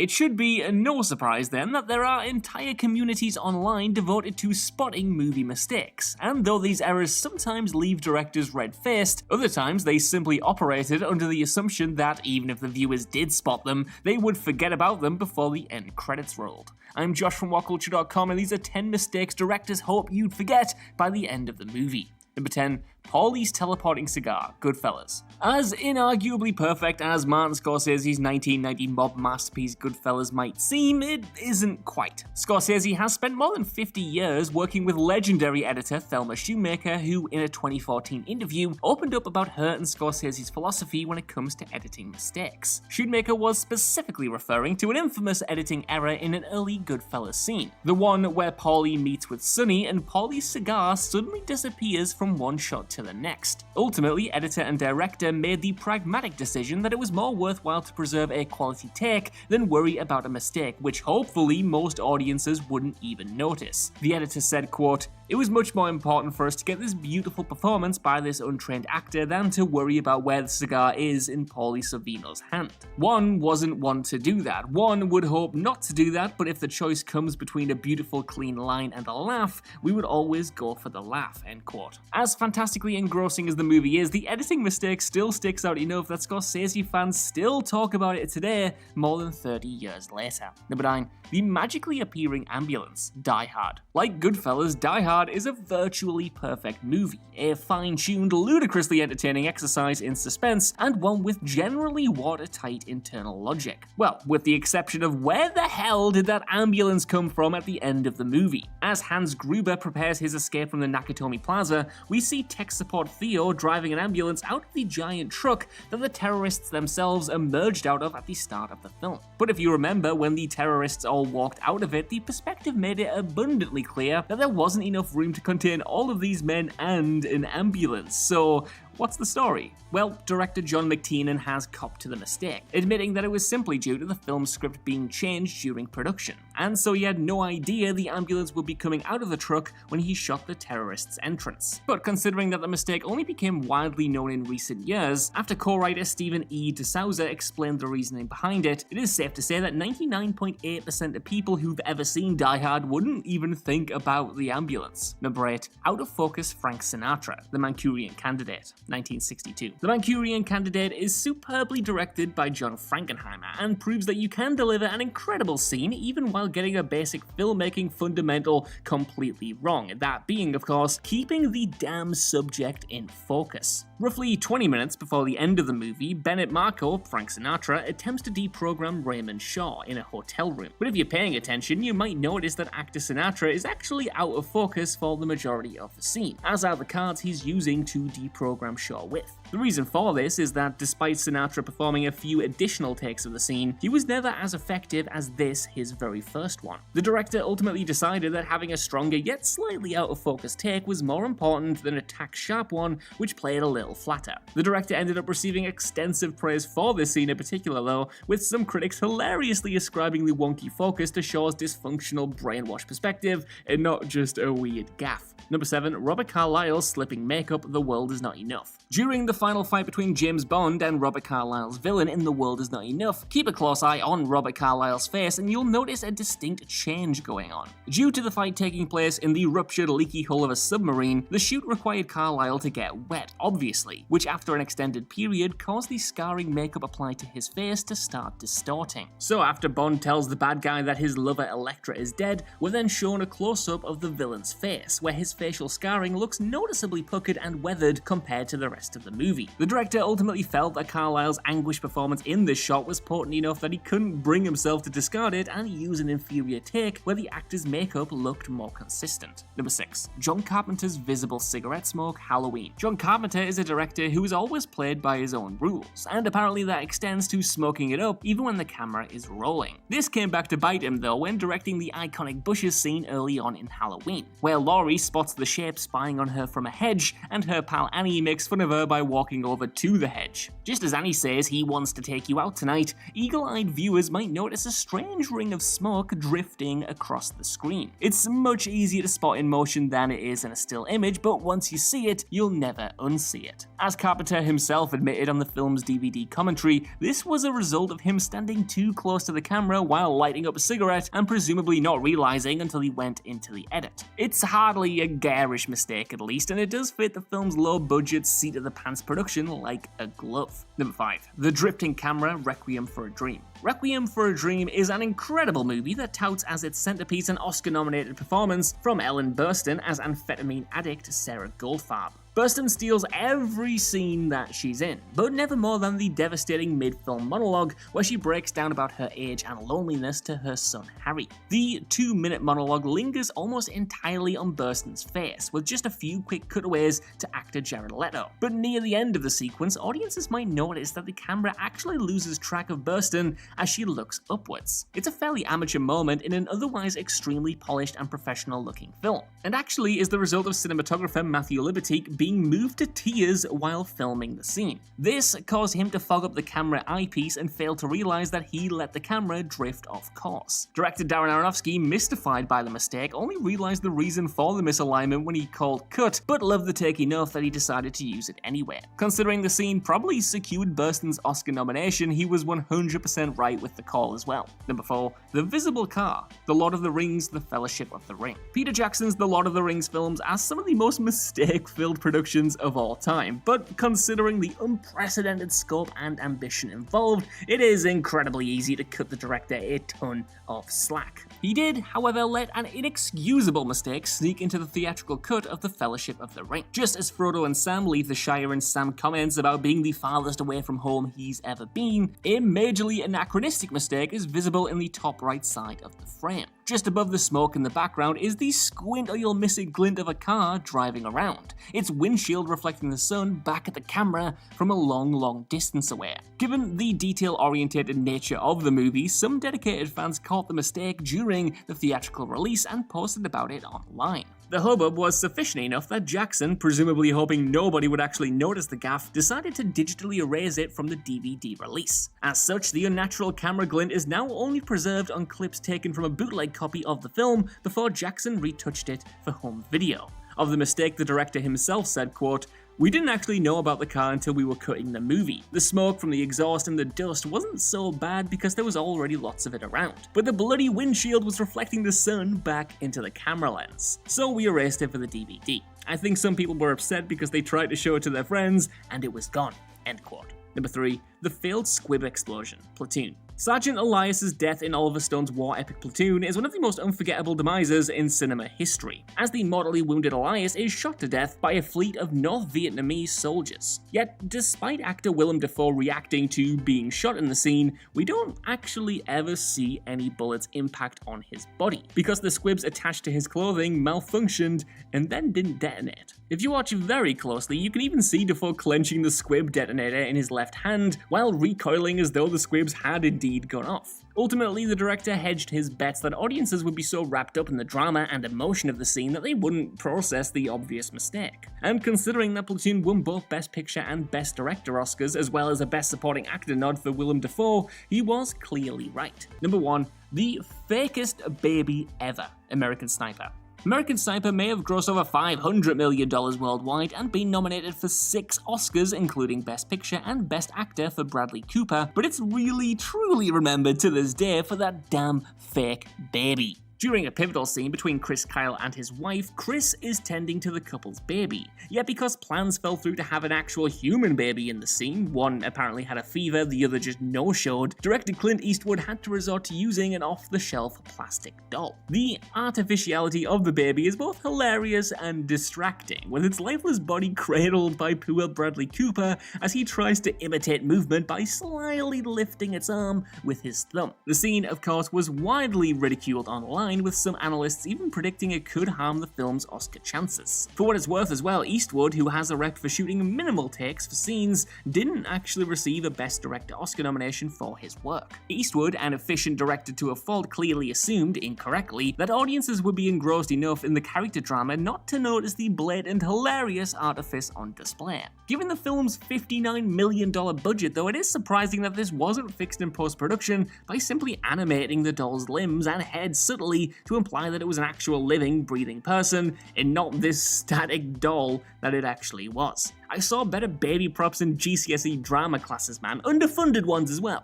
It should be no surprise then that there are entire communities online devoted to spotting movie mistakes, and though these errors sometimes leave directors red-faced, other times they simply operated under the assumption that even if the viewers did spot them, they would forget about them before the end credits rolled. I'm Josh from WhatCulture.com, and these are 10 mistakes directors hope you'd forget by the end of the movie. Number 10. Paulieys teleporting cigar, Goodfellas. As inarguably perfect as Martin Scorsese's 1990 mob masterpiece Goodfellas might seem, it isn't quite. Scorsese has spent more than 50 years working with legendary editor Thelma Shoemaker, who in a 2014 interview opened up about her and Scorsese's philosophy when it comes to editing mistakes. Shoemaker was specifically referring to an infamous editing error in an early Goodfellas scene, the one where Paulie meets with Sonny and Paulie's cigar suddenly disappears from one shot to the next. Ultimately, editor and director made the pragmatic decision that it was more worthwhile to preserve a quality take than worry about a mistake, which hopefully most audiences wouldn't even notice. The editor said, quote, "It was much more important for us to get this beautiful performance by this untrained actor than to worry about where the cigar is in Paulie Sorvino's hand. One wasn't one to do that. One would hope not to do that, but if the choice comes between a beautiful clean line and a laugh, we would always go for the laugh," end quote. As fantastically engrossing as the movie is, the editing mistake still sticks out enough that Scorsese fans still talk about it today, more than 30 years later. Number 9. The magically appearing ambulance, Die Hard. Like Goodfellas, Die Hard is a virtually perfect movie, a fine-tuned, ludicrously entertaining exercise in suspense, and one with generally watertight internal logic. Well, with the exception of where the hell did that ambulance come from at the end of the movie? As Hans Gruber prepares his escape from the Nakatomi Plaza, we see tech support Theo driving an ambulance out of the giant truck that the terrorists themselves emerged out of at the start of the film. But if you remember, when the terrorists all walked out of it, the perspective made it abundantly clear that there wasn't enough room to contain all of these men and an ambulance. So what's the story? Well, director John McTiernan has copped to the mistake, admitting that it was simply due to the film script being changed during production, and so he had no idea the ambulance would be coming out of the truck when he shot the terrorists' entrance. But considering that the mistake only became widely known in recent years, after co-writer Stephen E. DeSouza explained the reasoning behind it, it is safe to say that 99.8% of people who've ever seen Die Hard wouldn't even think about the ambulance. Number 8. Out of focus Frank Sinatra, The Manchurian Candidate, 1962. The Manchurian Candidate is superbly directed by John Frankenheimer and proves that you can deliver an incredible scene even while getting a basic filmmaking fundamental completely wrong, that being, of course, keeping the damn subject in focus. Roughly 20 minutes before the end of the movie, Bennett Marco, Frank Sinatra, attempts to deprogram Raymond Shaw in a hotel room. But if you're paying attention, you might notice that actor Sinatra is actually out of focus for the majority of the scene, as are the cards he's using to deprogram Shaw with. The reason for this is that despite Sinatra performing a few additional takes of the scene, he was never as effective as this, his very first one. The director ultimately decided that having a stronger yet slightly out of focus take was more important than a tack-sharp one, which played a little flatter. The director ended up receiving extensive praise for this scene in particular though, with some critics hilariously ascribing the wonky focus to Shaw's dysfunctional brainwash perspective and not just a weird gaffe. Number 7. Robert Carlyle's slipping makeup, The World Is Not Enough. During the final fight between James Bond and Robert Carlyle's villain in The World Is Not Enough, keep a close eye on Robert Carlyle's face and you'll notice a distinct change going on. Due to the fight taking place in the ruptured, leaky hull of a submarine, the shoot required Carlyle to get wet, obviously, which after an extended period caused the scarring makeup applied to his face to start distorting. So after Bond tells the bad guy that his lover Elektra is dead, we're then shown a close-up of the villain's face, where his facial scarring looks noticeably puckered and weathered compared to the rest of the movie. The director ultimately felt that Carlyle's anguished performance in this shot was potent enough that he couldn't bring himself to discard it and use an inferior take where the actor's makeup looked more consistent. Number 6. John Carpenter's visible cigarette smoke, Halloween. John Carpenter is a director who is always played by his own rules, and apparently that extends to smoking it up even when the camera is rolling. This came back to bite him though when directing the iconic bushes scene early on in Halloween, where Laurie spots the shape spying on her from a hedge, and her pal Annie makes fun of her by walking over to the hedge. Just as Annie says he wants to take you out tonight, eagle-eyed viewers might notice a strange ring of smoke drifting across the screen. It's much easier to spot in motion than it is in a still image, but once you see it, you'll never unsee it. it. As Carpenter himself admitted on the film's DVD commentary, this was a result of him standing too close to the camera while lighting up a cigarette and presumably not realizing until he went into the edit. It's hardly a garish mistake at least, and it does fit the film's low-budget, seat-of-the-pants production like a glove. Number 5. The Drifting Camera, Requiem for a Dream. Requiem for a Dream is an incredible movie that touts as its centerpiece an Oscar-nominated performance from Ellen Burstyn as amphetamine addict Sarah Goldfarb. Burstyn steals every scene that she's in, but never more than the devastating mid-film monologue where she breaks down about her age and loneliness to her son Harry. The 2-minute monologue lingers almost entirely on Burstyn's face, with just a few quick cutaways to actor Jared Leto. But near the end of the sequence, audiences might notice that the camera actually loses track of Burstyn as she looks upwards. It's a fairly amateur moment in an otherwise extremely polished and professional-looking film, and actually is the result of cinematographer Matthew Libatique being moved to tears while filming the scene. This caused him to fog up the camera eyepiece and fail to realize that he let the camera drift off course. Director Darren Aronofsky, mystified by the mistake, only realized the reason for the misalignment when he called cut, but loved the take enough that he decided to use it anyway. Considering the scene probably secured Burstyn's Oscar nomination, he was 100% right with the call as well. Number 4. The Visible Car, The Lord of the Rings, The Fellowship of the Ring. Peter Jackson's The Lord of the Rings films are some of the most mistake-filled productions of all time, but considering the unprecedented scope and ambition involved, it is incredibly easy to cut the director a ton of slack. He did, however, let an inexcusable mistake sneak into the theatrical cut of The Fellowship of the Ring. Just as Frodo and Sam leave the Shire and Sam comments about being the farthest away from home he's ever been, a majorly anachronistic mistake is visible in the top right side of the frame. Just above the smoke in the background is the squint or you'll miss a glint of a car driving around, its windshield reflecting the sun back at the camera from a long distance away. Given the detail-oriented nature of the movie, some dedicated fans caught the mistake during the theatrical release and posted about it online. The hubbub was sufficient enough that Jackson, presumably hoping nobody would actually notice the gaffe, decided to digitally erase it from the DVD release. As such, the unnatural camera glint is now only preserved on clips taken from a bootleg copy of the film before Jackson retouched it for home video. Of the mistake, the director himself said, quote, "We didn't actually know about the car until we were cutting the movie. The smoke from the exhaust and the dust wasn't so bad because there was already lots of it around. But the bloody windshield was reflecting the sun back into the camera lens. So we erased it for the DVD. I think some people were upset because they tried to show it to their friends and it was gone." End quote. Number 3. The failed Squib explosion, Platoon. Sergeant Elias's death in Oliver Stone's war epic Platoon is one of the most unforgettable demises in cinema history, as the mortally wounded Elias is shot to death by a fleet of North Vietnamese soldiers. Yet, despite actor Willem Dafoe reacting to being shot in the scene, we don't actually ever see any bullets impact on his body, because the squibs attached to his clothing malfunctioned and then didn't detonate. If you watch very closely, you can even see Dafoe clenching the squib detonator in his left hand while recoiling as though the squibs had indeed gone off. Ultimately, the director hedged his bets that audiences would be so wrapped up in the drama and emotion of the scene that they wouldn't process the obvious mistake. And considering that Platoon won both Best Picture and Best Director Oscars, as well as a Best Supporting Actor nod for Willem Dafoe, he was clearly right. Number 1. The fakest baby ever, American Sniper. American Sniper may have grossed over $500 million worldwide and been nominated for 6 Oscars, including Best Picture and Best Actor for Bradley Cooper, but it's really truly remembered to this day for that damn fake baby. During a pivotal scene between Chris Kyle and his wife, Chris is tending to the couple's baby. Yet because plans fell through to have an actual human baby in the scene, one apparently had a fever, the other just no-showed, director Clint Eastwood had to resort to using an off-the-shelf plastic doll. The artificiality of the baby is both hilarious and distracting, with its lifeless body cradled by poor Bradley Cooper as he tries to imitate movement by slyly lifting its arm with his thumb. The scene, of course, was widely ridiculed online, with some analysts even predicting it could harm the film's Oscar chances. For what it's worth as well, Eastwood, who has a rep for shooting minimal takes for scenes, didn't actually receive a Best Director Oscar nomination for his work. Eastwood, an efficient director to a fault, clearly assumed, incorrectly, that audiences would be engrossed enough in the character drama not to notice the blatant hilarious artifice on display. Given the film's $59 million budget, though, it is surprising that this wasn't fixed in post-production by simply animating the doll's limbs and head subtly clearly to imply that it was an actual living, breathing person, and not this static doll that it actually was. I saw better baby props in GCSE drama classes, man, underfunded ones as well.